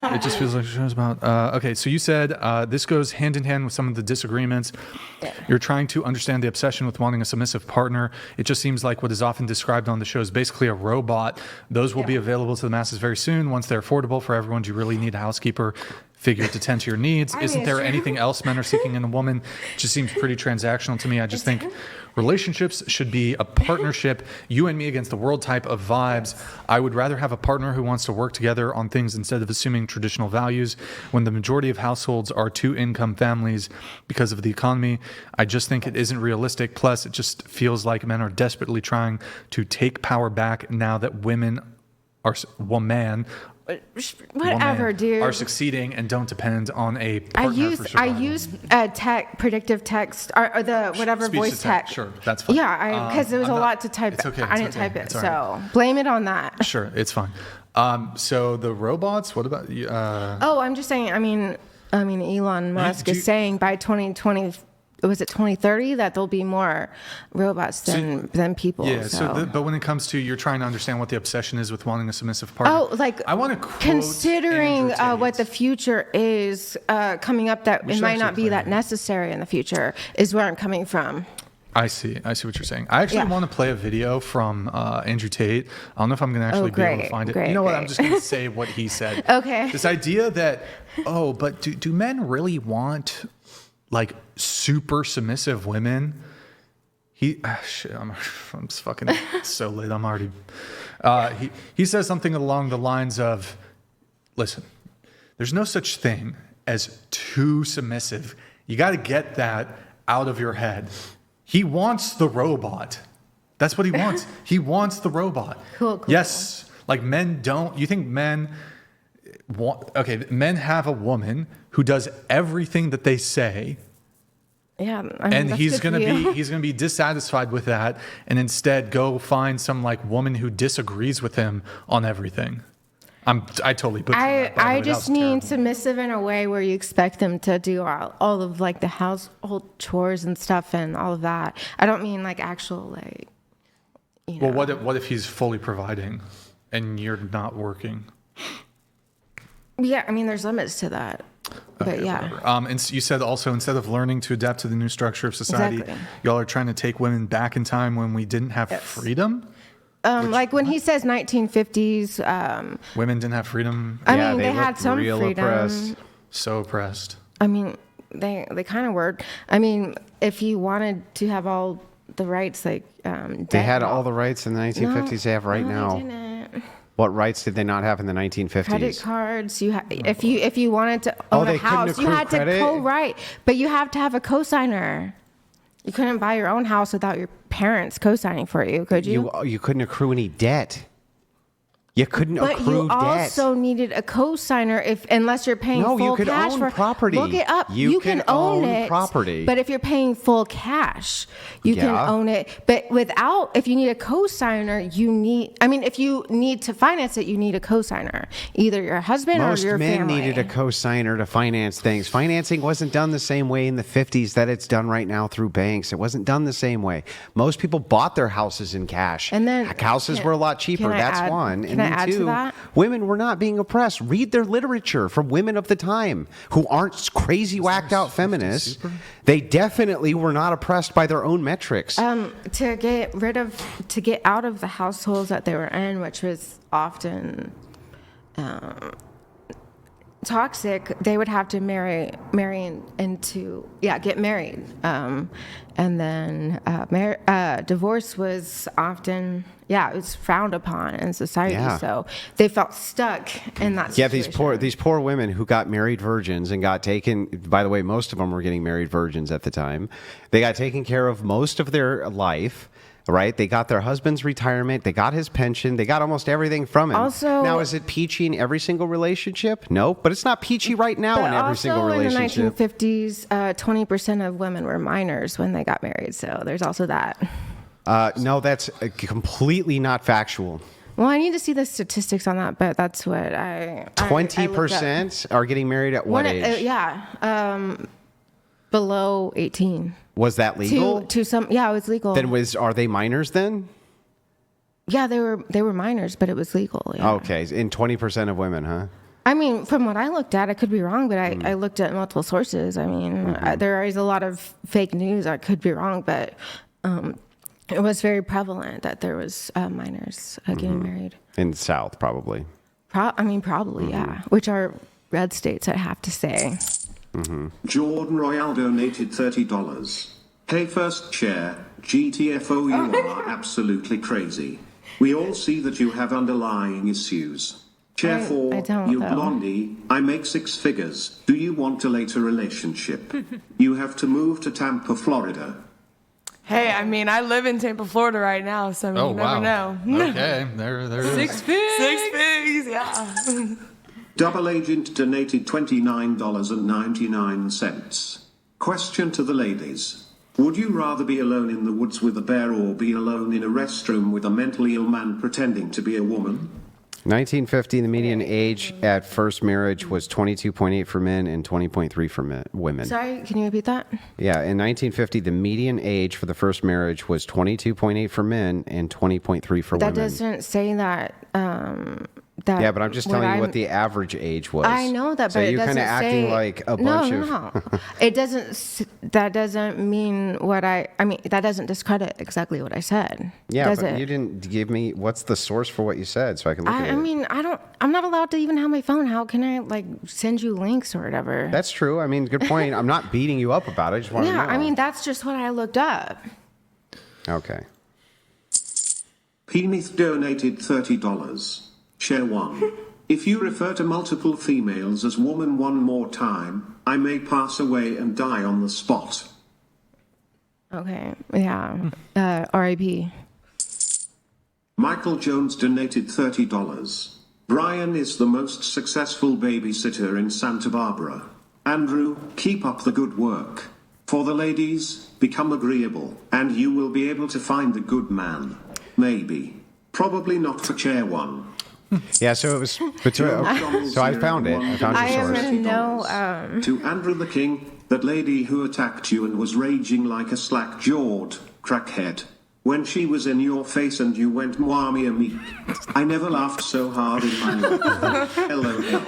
It just feels like a show's about. Okay, so you said this goes hand in hand with some of the disagreements. Yeah. You're trying to understand the obsession with wanting a submissive partner. It just seems like what is often described on the show is basically a robot. Those will be available to the masses very soon once they're affordable for everyone. Do you really need a housekeeper figure to tend to your needs? Isn't there anything else men are seeking in a woman? It just seems pretty transactional to me. I just think relationships should be a partnership, you and me against the world type of vibes. I would rather have a partner who wants to work together on things instead of assuming traditional values. When the majority of households are two-income families because of the economy, I just think it isn't realistic. Plus, it just feels like men are desperately trying to take power back now that women are Whatever, dude. are succeeding and don't depend on a partner for survival. I use predictive text or the whatever Speech voice to text. Sure, that's fine. Yeah, because there was a lot to type. It's okay. I didn't type it, so blame it on that. Sure, it's fine. So the robots. What about you? I'm just saying. I mean, Elon Musk is saying by 2020. Was it 2030 that there'll be more robots than people? Yeah. But when it comes to you're trying to understand what the obsession is with wanting a submissive partner. I want to quote considering what the future is coming up, that it might not be that necessary in the future is where I'm coming from. I see what you're saying. I actually want to play a video from Andrew Tate. I don't know if I'm going to actually be able to find it. You know what? I'm just going to say what he said. Okay. This idea that but do men really want like super submissive women? Shit, I'm just fucking so late. I'm already. He says something along the lines of, "Listen, there's no such thing as too submissive. You got to get that out of your head." He wants the robot. That's what he wants. He wants the robot. Cool. Yes, like men don't. You think men want? Okay, men have a woman who does everything that they say. Yeah, and he's gonna be dissatisfied with that, and instead go find some like woman who disagrees with him on everything. I totally butchered that. I just mean submissive in a way where you expect them to do all of like the household chores and stuff and all of that. I don't mean like actual like. Well, what if he's fully providing, and you're not working? Yeah, I mean, there's limits to that. But yeah. And you said also, instead of learning to adapt to the new structure of society, y'all are trying to take women back in time when we didn't have freedom. Like when he says 1950s, women didn't have freedom. I mean, they had some freedom. Oppressed. So oppressed. I mean, they kind of were. I mean, if you wanted to have all the rights, like they had all the rights in the 1950s they have right now. They didn't. What rights did they not have in the 1950s? Credit cards. If you wanted to own a house, you had to co-write, but you have to have a co-signer. You couldn't buy your own house without your parents co-signing for you, could you? You couldn't accrue any debt. You couldn't accrue debt. But you also needed a co-signer unless you're paying full cash for property. Look it up. You can own it. Property. But if you're paying full cash, you can own it. But if you need a co-signer, if you need to finance it, you need a co-signer. Either your husband or your family. Most men needed a co-signer to finance things. Financing wasn't done the same way in the 50s that it's done right now through banks. It wasn't done the same way. Most people bought their houses in cash. And then houses were a lot cheaper. That's one. Can I add to that? Women were not being oppressed. Read their literature from women of the time who aren't crazy whacked out feminists. They definitely were not oppressed by their own metrics. To get out of the households that they were in, which was often toxic, they would have to get married, and then divorce was often it was frowned upon in society. So they felt stuck in that situation. These poor women who got married virgins and got taken. By the way, most of them were getting married virgins at the time. They got taken care of most of their life. Right? They got their husband's retirement. They got his pension. They got almost everything from him. Also, now, is it peachy in every single relationship? No, but it's not peachy right now in every single relationship. In the 1950s, 20% of women were minors when they got married. So there's also that. No, that's completely not factual. Well, I need to see the statistics on that, but that's what 20% are getting married at what age? Below 18. Was that legal? To some, it was legal. Then are they minors then? Yeah, they were minors, but it was legal. Yeah. Okay, in 20% of women, huh? I mean, from what I looked at, I could be wrong, but I looked at multiple sources. I mean, there is a lot of fake news. I could be wrong, but it was very prevalent that there was minors getting married. In the South, probably. Probably, yeah. Which are red states, I have to say. Jordan Royale donated $30. Hey, first share, GTFO, you are absolutely crazy. We all see that you have underlying issues. Chair 4, I don't, you though. blondie, I make 6 figures. Do you want a later relationship? You have to move to Tampa, Florida. Hey, I mean, I live in Tampa, Florida right now, so you never know. Okay, there it is. 6 figs. 6 figs, yeah. Double Agent donated $29.99. Question to the ladies. Would you rather be alone in the woods with a bear or be alone in a restroom with a mentally ill man pretending to be a woman? 1950, the median age at first marriage was 22.8 for men and 20.3 for women. Sorry, can you repeat that? Yeah, in 1950, the median age for the first marriage was 22.8 for men and 20.3 for women. That doesn't say that. Yeah, but I'm just telling you what the average age was. I know that, so but it you're doesn't kind of acting say, like a bunch of. No. It doesn't. That doesn't mean what I mean, that doesn't discredit exactly what I said. Yeah, does but it? you didn't give me what's the source for what you said, so I can look at it. I mean, I'm not allowed to even have my phone. How can I send you links or whatever? That's true. I mean, good point. I'm not beating you up about it. I just want to know. Yeah, I mean, that's just what I looked up. Okay. Penith donated $30. Share 1. If you refer to multiple females as woman one more time, I may pass away and die on the spot. Okay. Yeah. R.I.P. Michael Jones donated $30. Brian is the most successful babysitter in Santa Barbara. Andrew, keep up the good work. For the ladies, become agreeable, and you will be able to find the good man. Maybe. Probably not for Chair 1. Yeah, so it was. So I found it. I found I your source. am no. To Andrew the King, that lady who attacked you and was raging like a slack-jawed crackhead. When she was in your face and you went Mwami meek. I never laughed so hard in my life. LOL.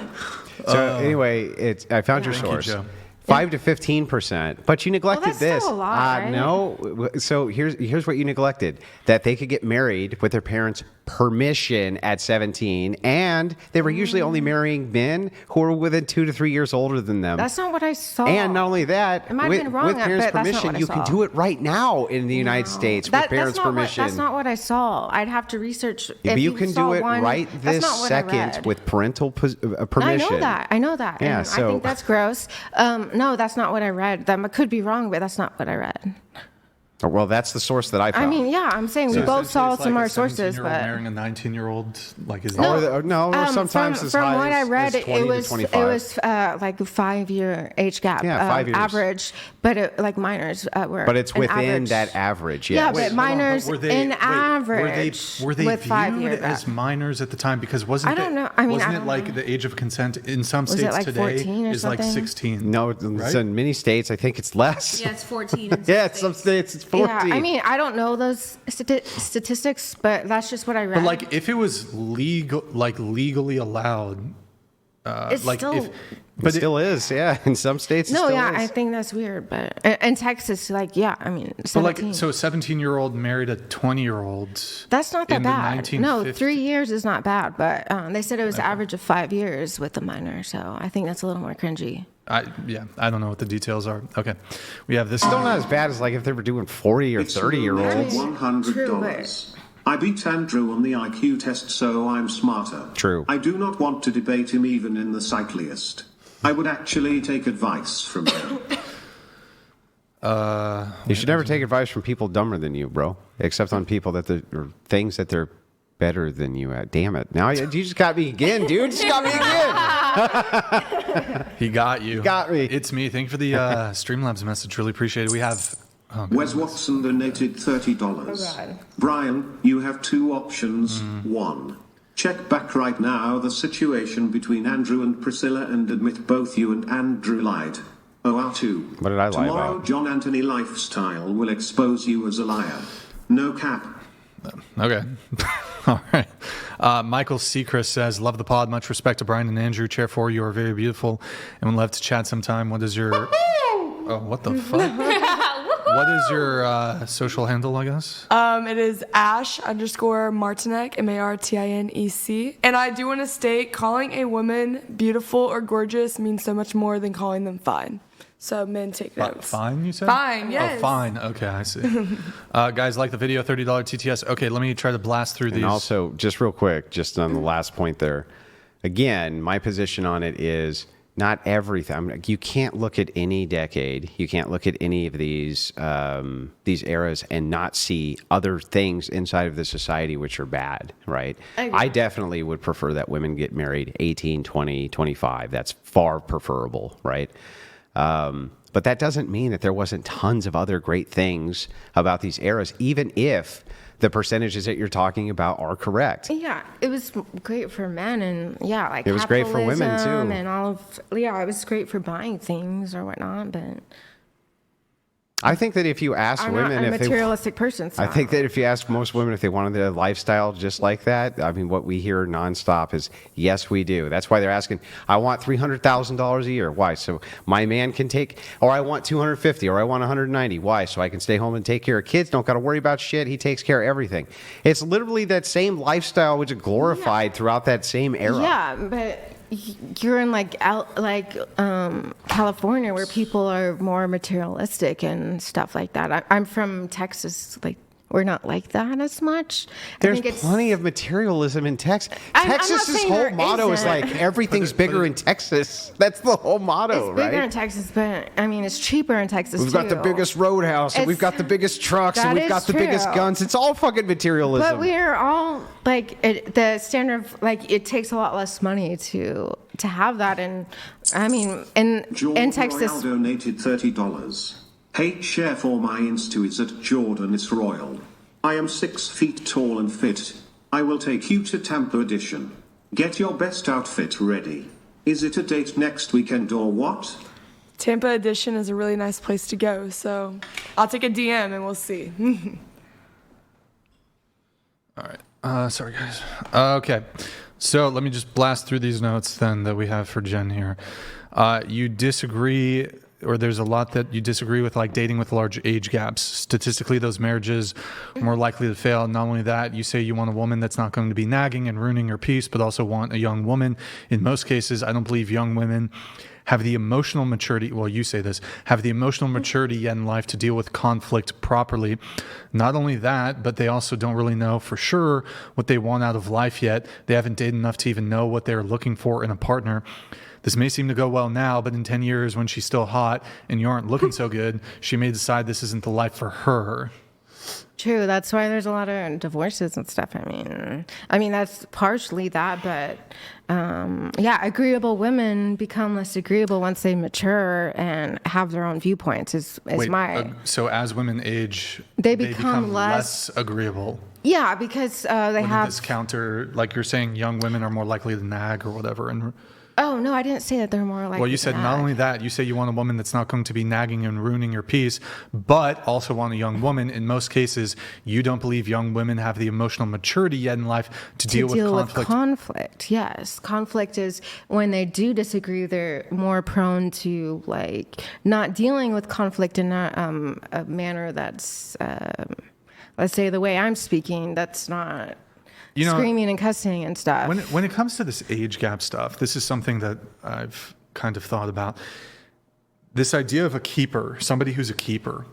So anyway, I found your Thank you, source. Joe. 5 to 15%, but you neglected that's still this. a lot, right? No, so here's what you neglected: that they could get married with their parents' permission at 17, and they were usually only marrying men who were within 2 to 3 years older than them. That's not what I saw. And not only that, It might have with, been wrong, with parents' but that's not permission, what I you can saw. do it right now in the United States with parents' permission. That's not what I saw. I'd have to research. Yeah, if but you can saw do it one, right that's this not what I second read. with parental permission. I know that. Yeah, and so- I think that's gross. No, that's not what I read. That could be wrong, but that's not what I read. Well, that's the source that I found. I mean, yeah, I'm saying we both saw similar sources, but marrying a 19-year-old, like is No, sometimes as from high what I as read, 20 it to was 25. like a 5-year age gap. Yeah, 5 years. Average, but like minors were. But it's an within average. that average. Yeah, Yes. but Hold on, minors were they- in wait, average were they with 5 viewed years as minors at the time? Because wasn't I don't it, know. I mean, wasn't I it don't like know. the age of consent in some Was it states like today 14 or is like something? 16? No, right? in many states, I think it's less. Yeah, it's 14. in Yeah, some states it's 14. Yeah, I mean, I don't know those statistics, but that's just what I read. But like, if it was legal, like legally allowed, it's like still. It still is, yeah. In some states, it No, still yeah, is. I think that's weird, but in Texas, like, yeah, I mean, 17. but like, so a 17-year-old married a 20-year-old. That's not that in the bad. No, 1950s. 3 years is not bad, but they said it was average of 5 years with the minor, so I think that's a little more cringy. I don't know what the details are. Okay, we have this. Still not as bad as like if they were doing 40 or It's 30-year-olds. $100. I beat Andrew on the IQ test, so I'm smarter. True. I do not want to debate him even in the cyclist. I would actually take advice from him. You should never take advice from people dumber than you, bro. Except on people or things that they're better than you at. Damn it! Now you just got me again, dude. Just got me again. He got you. Got me. It's me. Thank you for the Streamlabs message. Really appreciate it. We have. Oh, Wes Watson donated $30. God. Brian, you have 2 options. 1. Check back right now the situation between Andrew and Priscilla and admit both you and Andrew lied. OR2. What did I lie Tomorrow, about? John Anthony Lifestyle will expose you as a liar. No cap. Okay. All right. Michael Sechrist says, love the pod. Much respect to Brian and Andrew. Chair 4, you are very beautiful and would love to chat sometime. What is your... Oh, what the fuck? What is your social handle, I guess? It is Ash_Martinec, Martinec. And I do want to state, calling a woman beautiful or gorgeous means so much more than calling them fine. So men take notes. Fine, you said? Fine, yes. Oh, fine. Okay, I see. Guys, like the video, $30 TTS. Okay, let me try to blast through these. And also, just real quick, just on the last point there. Again, my position on it is not everything. I mean, you can't look at any decade. You can't look at any of these eras and not see other things inside of the society which are bad, right? I definitely would prefer that women get married 18, 20, 25. That's far preferable, right? But that doesn't mean that there wasn't tons of other great things about these eras, even if the percentages that you're talking about are correct. Yeah, it was great for men, and like it was great for women too, and all of it was great for buying things or whatnot. But I think that if you ask women, I'm a materialistic person. So. I think that if you ask most women if they wanted a lifestyle just like that, I mean, what we hear nonstop is, yes, we do. That's why they're asking, I want $300,000 a year. Why? So my man can take, or I want 250, or I want 190. Why? So I can stay home and take care of kids. Don't got to worry about shit. He takes care of everything. It's literally that same lifestyle which is glorified throughout that same era. Yeah, but you're in California, where people are more materialistic and stuff like that. I'm from Texas. We're not like that as much. There's plenty of materialism in Texas. Texas's whole motto is everything's bigger in Texas. That's the whole motto, right? It's bigger in Texas, but I mean, it's cheaper in Texas. We've got the biggest roadhouse, and we've got the biggest trucks, and we've got the biggest guns. It's all fucking materialism. But we're all the standard of it takes a lot less money to have that, and I mean, in Texas. Royale donated $30. Hate share for my Insta is at Jordan is Royal. I am 6 feet tall and fit. I will take you to Tampa Edition. Get your best outfit ready. Is it a date next weekend or what? Tampa Edition is a really nice place to go, so I'll take a DM and we'll see. All right. Sorry, guys. Okay. So let me just blast through these notes then that we have for Jen here. You disagree, or there's a lot that you disagree with, like dating with large age gaps. Statistically, those marriages are more likely to fail. Not only that, you say you want a woman that's not going to be nagging and ruining your peace, but also want a young woman. In most cases, I don't believe young women have the emotional maturity, well, you say this, have the emotional maturity yet in life to deal with conflict properly. Not only that, but they also don't really know for sure what they want out of life yet. They haven't dated enough to even know what they're looking for in a partner. This may seem to go well now, but in 10 years when she's still hot and you aren't looking so good, she may decide this isn't the life for her. True. That's why there's a lot of divorces and stuff. I mean, that's partially that, but agreeable women become less agreeable once they mature and have their own viewpoints. So as women age, they become less agreeable. Yeah, because they have this counter, like you're saying, young women are more likely to nag or whatever. And oh no, I didn't say that they're more likely. Well, you said not only that, you say you want a woman that's not going to be nagging and ruining your peace, but also want a young woman. In most cases, you don't believe young women have the emotional maturity yet in life to deal with conflict. Yes, conflict is when they do disagree, they're more prone to not dealing with conflict in a manner that's, let's say, the way I'm speaking. That's not. Screaming and cussing and stuff. When it comes to this age gap stuff, this is something that I've kind of thought about. This idea of a keeper, somebody who's a keeper.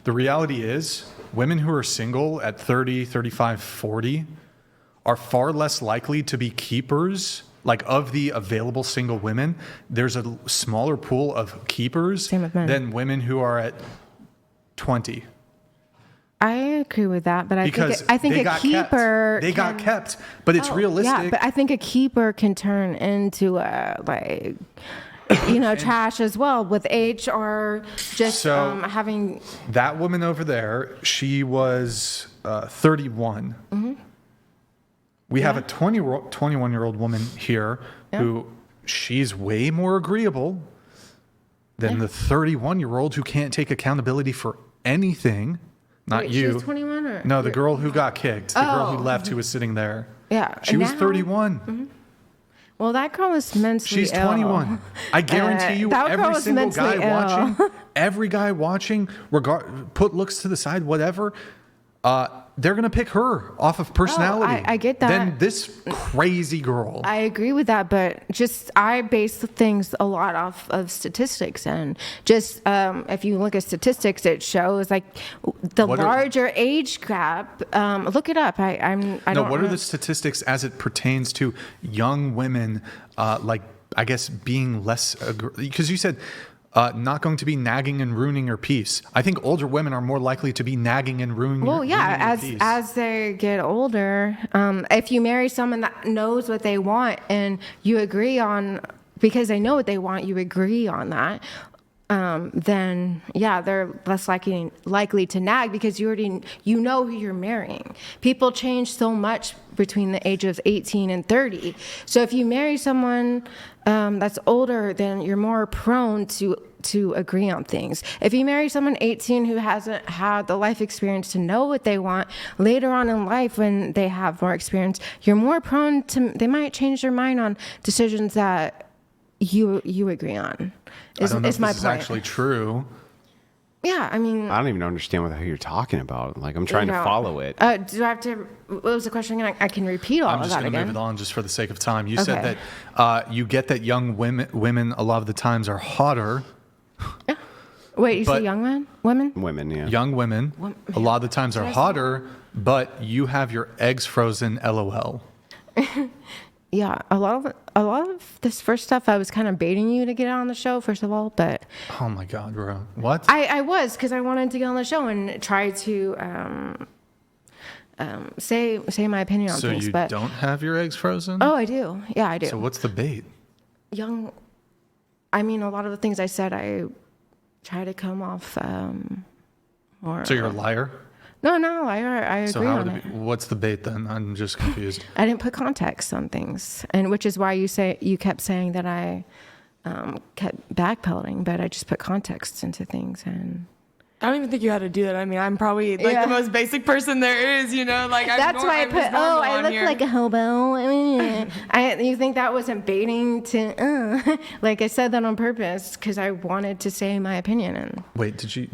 The reality is, women who are single at 30, 35, 40 are far less likely to be keepers. Of the available single women, there's a smaller pool of keepers than women who are at 20. I agree with that, but I think a keeper got kept, but it's realistic. Yeah, but I think a keeper can turn into trash as well with age, or just having. That woman over there, she was 31. Mm-hmm. We have a 21-year-old woman here who she's way more agreeable than the 31-year-old who can't take accountability for anything. Not you. She's 21 or? No, the girl who got kicked. The girl who left, who was sitting there. Yeah. She was now- 31. Well, that girl was mentally She's ill. 21. I guarantee you, that girl every was single mentally guy ill. watching, every guy watching, put looks to the side, whatever, they're going to pick her off of personality. I get that. Than this crazy girl. I agree with that, but just I base things a lot off of statistics, and just if you look at statistics, it shows like the larger age gap. Look it up. I don't. What know. are the statistics as it pertains to young women? Like, I guess being less, because you said not going to be nagging and ruining your peace. I think older women are more likely to be nagging and ruining. Well, yeah, ruining your peace. as they get older, if you marry someone that knows what they want and you agree on, because they know what they want, you agree on that, then yeah, they're less likely to nag because you know who you're marrying. People change so much between the age of 18 and 30. So if you marry someone that's older, then you're more prone to agree on things. If you marry someone 18 who hasn't had the life experience to know what they want, later on in life when they have more experience, you're more prone to, they might change their mind on decisions that you agree on. I don't know if my this is point. actually true. Yeah, I mean, I don't even understand what the hell you're talking about. Like, I'm trying to follow it. Do I have to? What was the question again? I can repeat all I'm of just that going to again. move it on just for the sake of time. You Okay. said that you get that young women a lot of the times are hotter. Wait, you but- say young men, women? Women, yeah. Young women a lot of the times are hotter, but you have your eggs frozen. LOL. Yeah, a lot of this first stuff, I was kind of baiting you to get on the show, first of all, but Oh my God, bro. What? I was, because I wanted to get on the show and try to say my opinion on So things. you But don't have your eggs frozen? oh, I do. Yeah, I do. So what's the bait? I mean, a lot of the things I said, I try to come off more. So you're a liar? No, I agree So how on would it. it be, what's the bait then? I'm just confused. I didn't put context on things, and which is why you kept saying that I kept backpedaling, but I just put context into things. And I don't even think you had to do that. I mean, I'm probably like Yeah. the most basic person there is, you know? Like that's why I I'm put, just normal I on look here. like a hobo. You think that wasn't baiting to, like I said that on purpose because I wanted to say my opinion. And Wait, did you?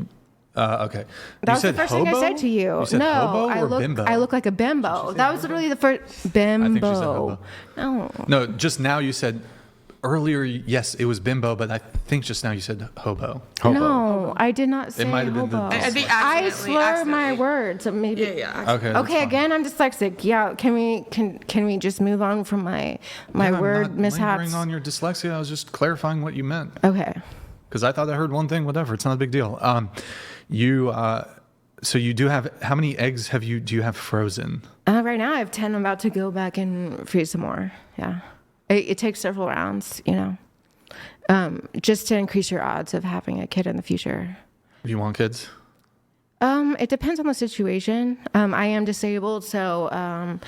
Okay. that You was the said first thing I hobo? said to you. You said No, hobo I or look, bimbo? I look like a bimbo. That was literally the first bimbo. I think she said hobo. No. No, just now you said earlier, yes, it was bimbo, but I think just now you said hobo. Hobo. No, I did not say might have been the- hobo. I think I accidentally- slur my accidentally. words. So maybe. Yeah. Okay. that's Okay, fine. again, I'm dyslexic. Yeah, can we just move on from my Yeah, word I'm not mishaps? lingering on your dyslexia. I was just clarifying what you meant Okay. because I thought I heard one thing. Whatever, it's not a big deal. So you do have, how many eggs do you have frozen? Right now I have 10. I'm about to go back and freeze some more. Yeah. It takes several rounds, just to increase your odds of having a kid in the future. Do you want kids? It depends on the situation. I am disabled, so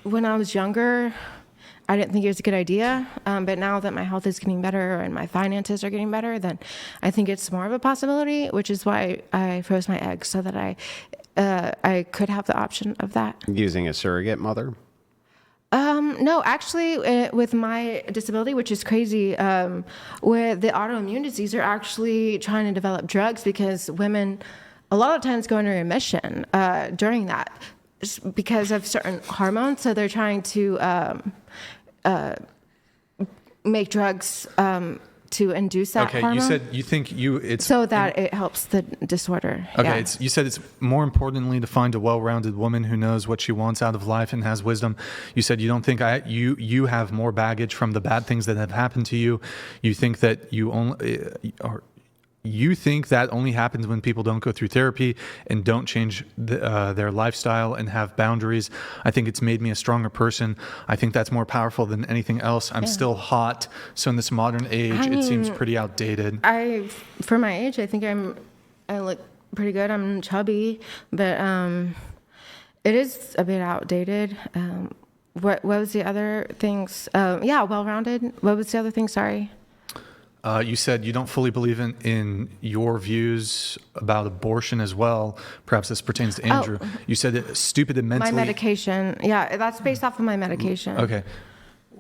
when I was younger, I didn't think it was a good idea. But now that my health is getting better and my finances are getting better, then I think it's more of a possibility, which is why I froze my eggs so that I could have the option of that. Using a surrogate mother? No, actually, with my disability, which is crazy, with the autoimmune disease, they're actually trying to develop drugs because women a lot of times go into remission during that because of certain hormones. So they're trying to make drugs to induce that Okay, hormone. you said you think it's so that it helps the disorder. Okay, Yeah. you said it's more importantly to find a well-rounded woman who knows what she wants out of life and has wisdom. You said you don't think you have more baggage from the bad things that have happened to you. You think that you think that only happens when people don't go through therapy and don't change their lifestyle and have boundaries. I think it's made me a stronger person. I think that's more powerful than anything else. I'm still hot, so in this modern age, it seems pretty outdated. For my age, I think I look pretty good. I'm chubby, but it is a bit outdated. What was the other things? Yeah, well-rounded. What was the other thing? Sorry. You said you don't fully believe in your views about abortion as well. Perhaps this pertains to Andrew. You said that stupid and My mentally. medication. Yeah, that's based off of my medication. Okay.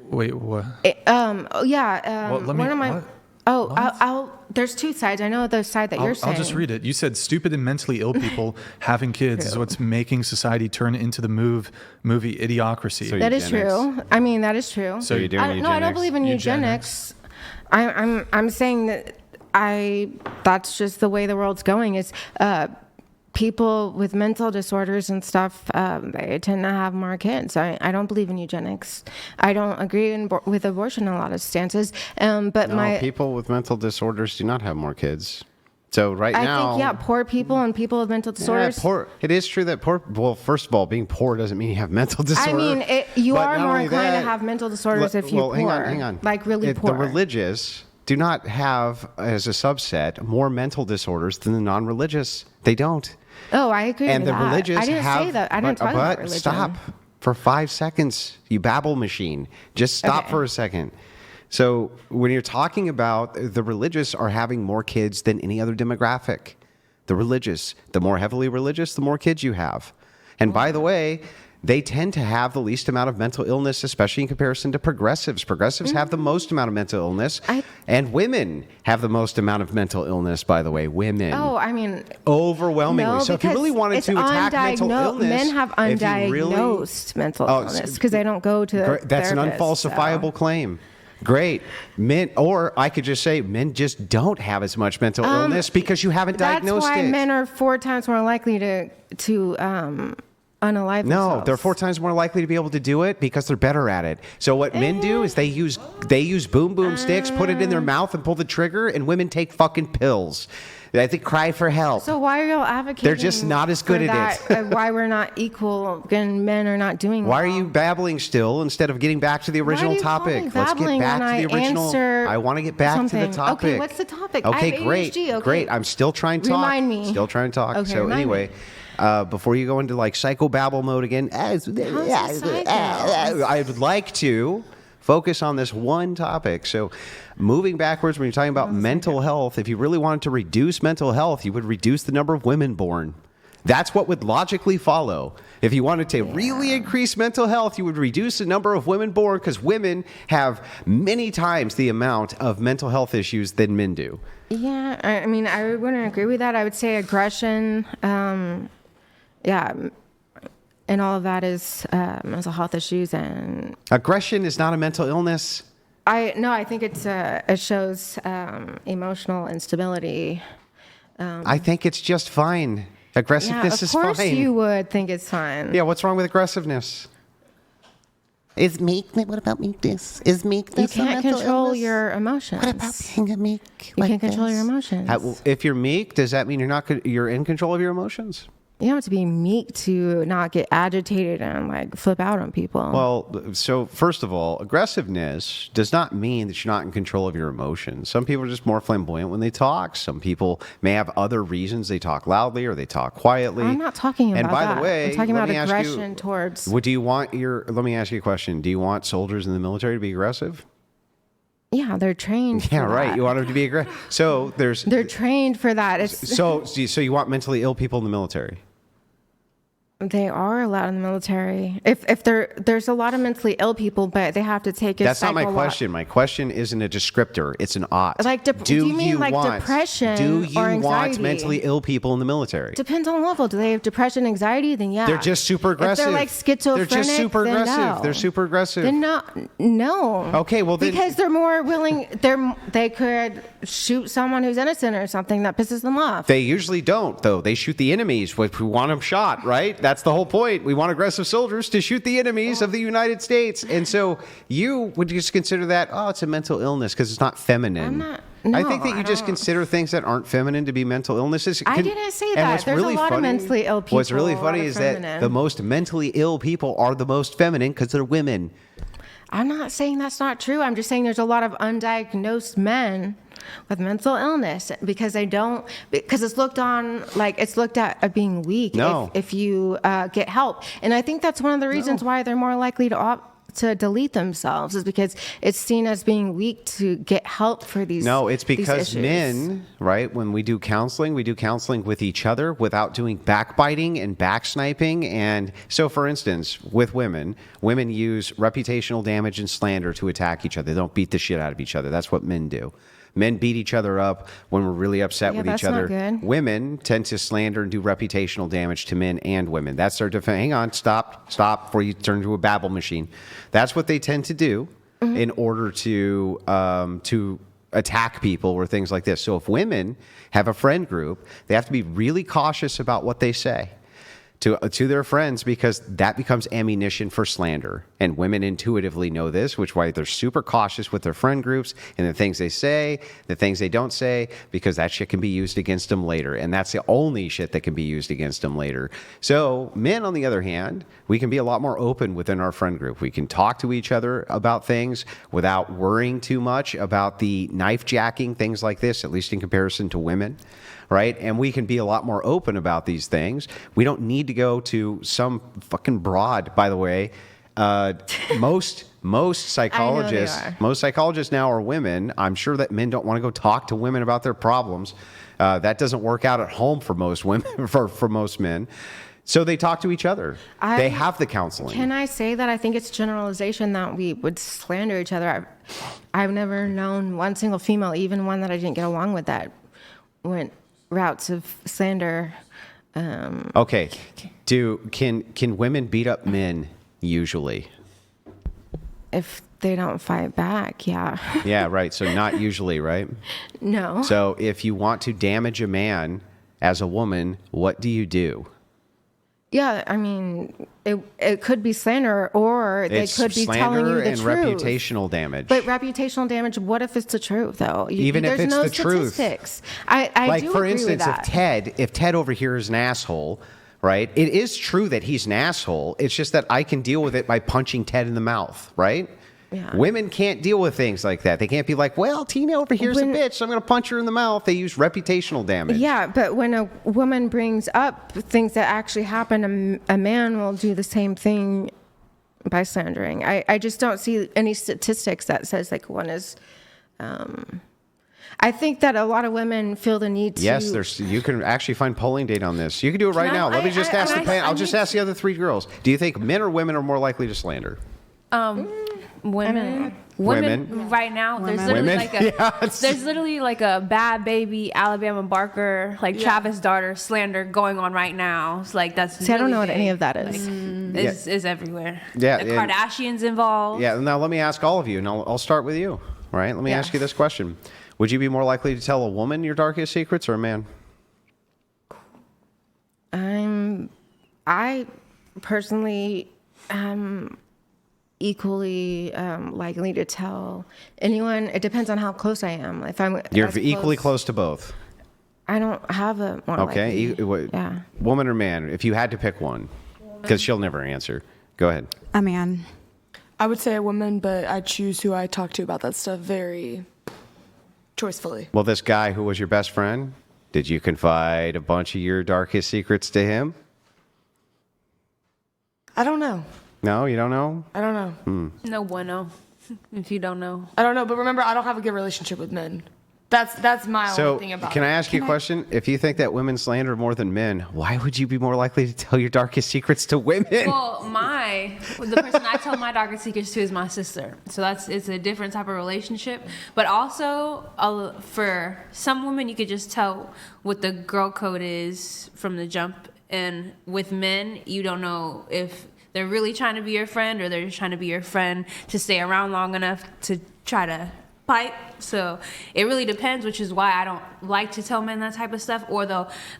Wait, what? Well, let me. one of my. What? Oh, What? I'll. There's two sides. I know the side that you're saying. I'll just read it. You said stupid and mentally ill people having kids is what's making society turn into the movie Idiocracy. So That is Eugenics. true. I mean, that is true. So you're doing No, I don't eugenics? believe in eugenics. I'm saying that that's just the way the world's going. Is people with mental disorders and stuff, they tend to have more kids. I don't believe in eugenics. I don't agree with abortion in a lot of stances. But No, people with mental disorders do not have more kids. So I now, think poor people and people with mental yeah, disorders. poor. It is true that poor. Well, first of all, being poor doesn't mean you have mental disorder. I mean, you But are not more only inclined that, to have mental disorders if you're well, poor. hang on. Like really poor. The religious do not have, as a subset, more mental disorders than the non-religious. They don't. Oh, I agree And with the that. religious I didn't have. say that. I didn't talk about religion. Stop for 5 seconds. You babble machine. Just stop Okay. for a second. So when you're talking about the religious are having more kids than any other demographic. The religious, the more heavily religious, the more kids you have. And by the way, they tend to have the least amount of mental illness, especially in comparison to progressives. Progressives have the most amount of mental illness. And women have the most amount of mental illness, by the way. Women. Oh, I mean, Overwhelmingly. no, so if you really because wanted it's to attack mental illness. men have if you really- undiagnosed mental Oh, illness because they don't go to That's an therapists, unfalsifiable so. claim. Great. Men, or I could just say men just don't have as much mental illness because you haven't diagnosed That's why it. men are 4 times more likely to unalive No, themselves. they're 4 times more likely to be able to do it because they're better at it. So what men do is they use boom boom sticks, put it in their mouth and pull the trigger, and women take fucking pills. They cry for help. So why are y'all advocating? They're just not as good for at that, it. Why we're not equal and men are not doing Why are well? you babbling still instead of getting back to the original do you call me topic? Let's get babbling back when to the I original. answer I want to get back to something? the topic. Okay, what's the topic? I Okay, have great. ADHD, okay. Great. I'm still trying to talk. Remind me. Still trying to talk. Okay, So remind anyway, before you go into like psychobabble mode again, How's it psycho? I would like to focus on this one topic. So moving backwards, when you're talking about mental health, if you really wanted to reduce mental health, you would reduce the number of women born. That's what would logically follow. If you wanted to really increase mental health, you would reduce the number of women born because women have many times the amount of mental health issues than men do. Yeah, I mean, I wouldn't agree with that. I would say aggression, and all of that is mental health issues. And Aggression is not a mental illness. I think it shows emotional instability. I think it's just fine. Yeah, Aggressiveness of is course fine. you would think it's fine. Yeah, what's wrong with aggressiveness? Is meekness? What about meekness? Is meekness You a can't mental control illness? your emotions. What about being a meek? You like can't control this? your emotions. If you're meek, does that mean you're in control of your emotions? You don't have to be meek to not get agitated and like flip out on people. Well, so first of all, aggressiveness does not mean that you're not in control of your emotions. Some people are just more flamboyant when they talk. Some people may have other reasons they talk loudly or they talk quietly. I'm not talking about And by that. the way, I'm talking let about me ask you, aggression towards. Let me ask you a question. Do you want soldiers in the military to be aggressive? Yeah, they're trained. Yeah, for right. that. You want them to be aggressive. So They're trained for that. It's so you want mentally ill people in the military? They are allowed in the military. If there's a lot of mentally ill people, but they have to take a That's not my psycho- question. My question isn't a descriptor. It's an ought. Like, do you mean like depression Do you or want anxiety? mentally ill people in the military? Depends on the level. Do they have depression, anxiety? Then yeah. They're just super aggressive. If they're like schizophrenic, They're just super then aggressive. no. They're super aggressive. Then no. Okay, well then because they're more willing. They could shoot someone who's innocent or something that pisses them off. they usually don't, though. They shoot the enemies. We want them shot, right? That's the whole point. We want aggressive soldiers to shoot the enemies of the United States. And so you would just consider that, oh, it's a mental illness because it's not feminine. I think that you just consider things that aren't feminine to be mental illnesses. I didn't say and that. what's There's really a lot of funny- mentally ill people. What's really a lot funny of is that feminine. the most mentally ill people are the most feminine because they're women. I'm not saying that's not true. I'm just saying there's a lot of undiagnosed men with mental illness because it's looked at being weak No. if you get help. And I think that's one of the reasons why they're more likely to delete themselves is because it's seen as being weak to get help for these. No, it's these because issues. men, right, when we do counseling with each other without doing backbiting and backsniping. And so, for instance, with women use reputational damage and slander to attack each other. They don't beat the shit out of each other. That's what men do. Men beat each other up when we're really upset with each that's not other. good. Women tend to slander and do reputational damage to men and women. That's their defense. Hang on, stop before you turn into a babble machine. That's what they tend to do in order to attack people or things like this. So if women have a friend group, they have to be really cautious about what they say to their friends, because that becomes ammunition for slander. And women intuitively know this, which is why they're super cautious with their friend groups and the things they say, the things they don't say, because that shit can be used against them later. And that's the only shit that can be used against them later. So men, on the other hand, we can be a lot more open within our friend group. We can talk to each other about things without worrying too much about the knife jacking, things like this, at least in comparison to women. Right? And we can be a lot more open about these things. We don't need to go to some fucking broad, by the way. Most psychologists now are women. I'm sure that men don't want to go talk to women about their problems. That doesn't work out at home for most women, for most men. So they talk to each other. They have the counseling. Can I say that I think it's generalization that we would slander each other? I've never known one single female, even one that I didn't get along with, that went routes of slander. Okay. Can women beat up men usually? If they don't fight back, yeah. Yeah, right. So not usually, right? No. So if you want to damage a man as a woman, what do you do? Yeah, I mean, it could be slander, or they could be telling you the and truth. Reputational damage. But reputational damage, what if it's the truth, though? Even if there's it's no the truth. statistics. I Like, do for agree instance, with that. if Ted over here is an asshole, right? It is true that he's an asshole. It's just that I can deal with it by punching Ted in the mouth, right? Yeah. Women can't deal with things like that. They can't be like, well, Tina over here's a bitch, so I'm going to punch her in the mouth. They use reputational damage. Yeah, but when a woman brings up things that actually happen, a man will do the same thing by slandering. I just don't see any statistics that says like one is. I think that a lot of women feel the need to. Yes, you can actually find polling data on this. You can do it right now. Let me just ask the panel. I'll just ask the other three girls. Do you think men or women are more likely to slander? Women right now. There's literally like a bad baby Alabama Barker, like Travis daughter slander going on right now. It's like that's. See, I don't know what any of that is. Is everywhere. Yeah, the Kardashians involved. Yeah. Now let me ask all of you, and I'll start with you. Right. Let me ask you this question: would you be more likely to tell a woman your darkest secrets or a man? I personally am equally likely to tell anyone. It depends on how close I am. If I'm, You're equally close to both. I don't have a more Okay. Yeah. Woman or man? If you had to pick one, because she'll never answer. Go ahead. A man. I would say a woman, but I choose who I talk to about that stuff very choicefully. Well, this guy who was your best friend, did you confide a bunch of your darkest secrets to him? I don't know. No, you don't know? I don't know. No bueno. If you don't know. I don't know, but remember, I don't have a good relationship with men. That's my only thing about it. Can I ask you a question? If you think that women slander more than men, why would you be more likely to tell your darkest secrets to women? Well, the person I tell my darkest secrets to is my sister. So it's a different type of relationship. But also, for some women, you could just tell what the girl code is from the jump. And with men, you don't know if they're really trying to be your friend or they're just trying to be your friend to stay around long enough to try to pipe. So it really depends, which is why I don't like to tell men that type of stuff. Or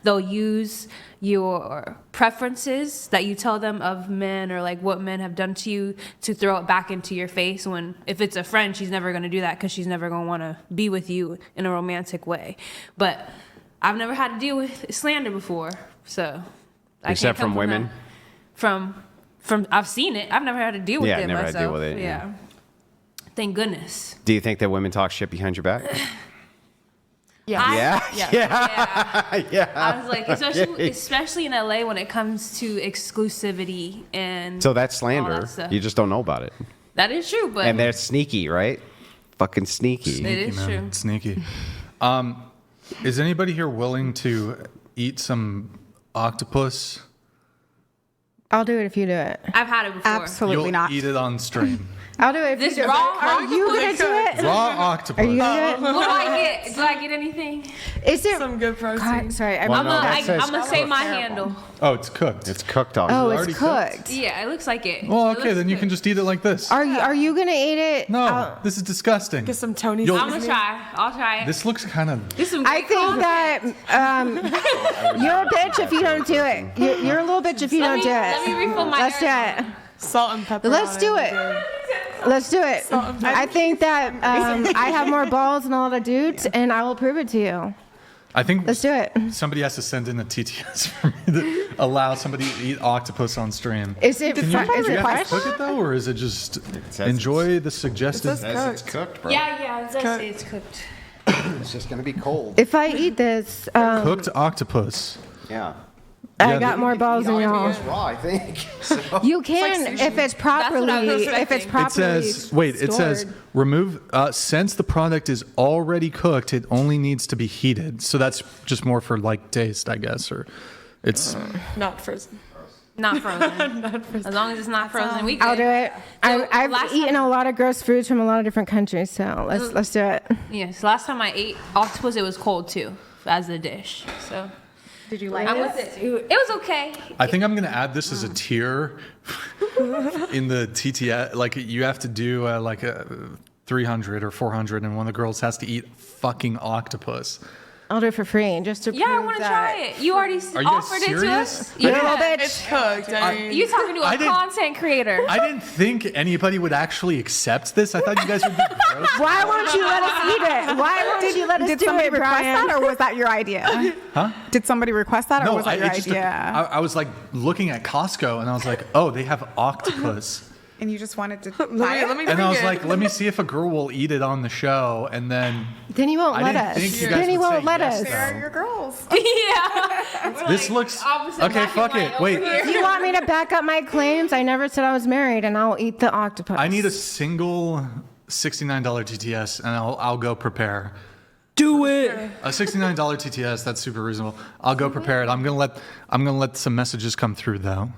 they'll use your preferences that you tell them of men or like what men have done to you to throw it back into your face. When if it's a friend, she's never going to do that because she's never going to want to be with you in a romantic way. But I've never had to deal with slander before, so except from women. From I've seen it. I've never had to deal with it never myself. had to deal with it. Yeah. Thank goodness. Do you think that women talk shit behind your back? Yeah. Yeah. I was like, especially in LA when it comes to exclusivity and So that's all slander. that stuff. You just don't know about it. That is true, but And they're sneaky, right? Fucking sneaky. it is Man, true. Sneaky. Is anybody here willing to eat some octopus? I'll do it if you do it. I've had it before. Absolutely You'll not. eat it on stream. I'll do it if This you do raw it. Are you gonna do it? Raw octopus. Are you gonna do it? What do I get? Do I get anything? Is it? Some good protein. God, sorry, I'm Well, I'm no, that says gonna say my handle. Oh, it's cooked. It's cooked on. Oh, already it's cooked? cooked. Yeah, it looks like it. Well, It okay, looks then you good. can just eat it like this. Are you gonna eat it? No, this is disgusting. Get some Tony's. You'll- I'm gonna try. I'll try it. This looks kind of. This is some I great think content. that you're a bitch if you don't do it. You're a little bitch if you don't do Let me it. refill my. Let's do it. Salt and pepper. Let's on do it. it. Let's do it. I think that I have more balls than a lot of dudes, and I will prove it to you. I think Let's do it. somebody has to send in a TTS for me to allow somebody to eat octopus on stream. Is it? Can you, Is do you it have to fresh? cook it though, or is it just says enjoy the suggested? It's cooked, bro. Yeah, it does say it's cooked. It's just gonna be cold. If I eat this, Cooked octopus. Yeah. I got more balls than y'all. It's raw, I think. So. You can if it's properly. what I was If it's expecting. properly. It says, wait, it says stored. remove, since the product is already cooked, it only needs to be heated. So that's just more for like taste, I guess, or it's, Not frozen. Not frozen. As long as it's not frozen, we good. I'll do it. So I've last eaten time- a lot of gross foods from a lot of different countries, so let's do it. Yes, last time I ate octopus, it was cold too, as a dish. So Did you like I'm it? with it. It was okay. I think I'm going to add this as a tier in the TTS. Like you have to do like a 300 or 400 and one of the girls has to eat fucking octopus. I'll do it for free, just to Yeah, I prove want to that. try it. You already Are you guys offered it to serious? us. You're a little Yeah. bitch. It's cooked. I mean, You talking to I a didn't- content creator? I didn't think anybody would actually accept this. I thought you guys would be gross. Why won't you let us eat it? Why won't you let us Did do somebody it, request Brian? that, or was that your idea? Huh? Did somebody request that, or No, was that your it just, idea? I was like looking at Costco and I was like, oh, they have octopus. And you just wanted to let me And I bring was it. like, let me see if a girl will eat it on the show. And then Then he won't I let didn't us. think you guys Then he would say won't let yes, us. though. They're your girls. Yeah. This looks opposite okay. black and Fuck white it. over Wait, here. You want me to back up my claims? I never said I was married, and I'll eat the octopus. I need a single $69 TTS, and I'll go prepare. do it. A $69 TTS. That's super reasonable. I'll go prepare it. I'm gonna let some messages come through though.